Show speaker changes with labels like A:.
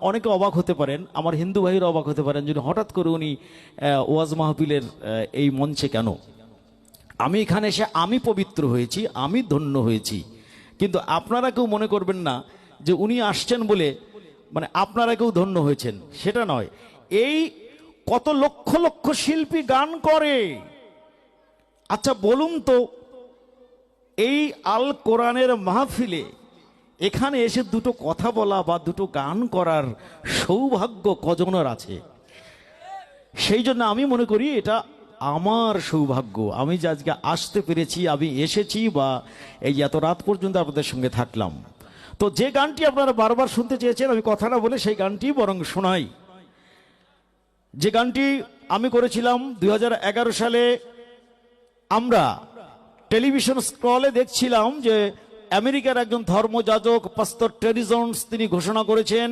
A: অনেকে অবাক হতে পারেন, আমার হিন্দু ভাইরা অবাক হতে পারেন যদি হঠাৎ করে উনি ওয়াজ মাহফিলের এই মঞ্চে কেন। আমি এখানে এসে আমি পবিত্র হয়েছি, আমি ধন্য হয়েছি, কিন্তু আপনারা কেউ মনে করবেন না যে উনি আসছেন বলে মানে আপনারা কেউ ধন্য হয়েছেন, সেটা নয়। এই কত লক্ষ লক্ষ শিল্পী গান করে। আচ্ছা বলুন তো, এই আল কোরআনের মাহফিলে এখানে এসে দুটো কথা বলা বা দুটো গান করার সৌভাগ্য কজনের আছে? সেই জন্য আমি মনে করি এটা আমার সৌভাগ্য, আমি যে আজকে আসতে পেরেছি, আমি এসেছি বা এই এত রাত পর্যন্ত আপনাদের সঙ্গে থাকলাম। তো যে গানটি আপনারা বারবার শুনতে চেয়েছেন, আমি কথা না বলে সেই গানটি বরং শোনাই। যে গানটি আমি করেছিলাম 2011 সালে। আমরা টেলিভিশন স্ক্রলে দেখছিলাম যে আমেরিকার একজন ধর্মযাজক পাস্টর টেরি জোন্স তিনি ঘোষণা করেছেন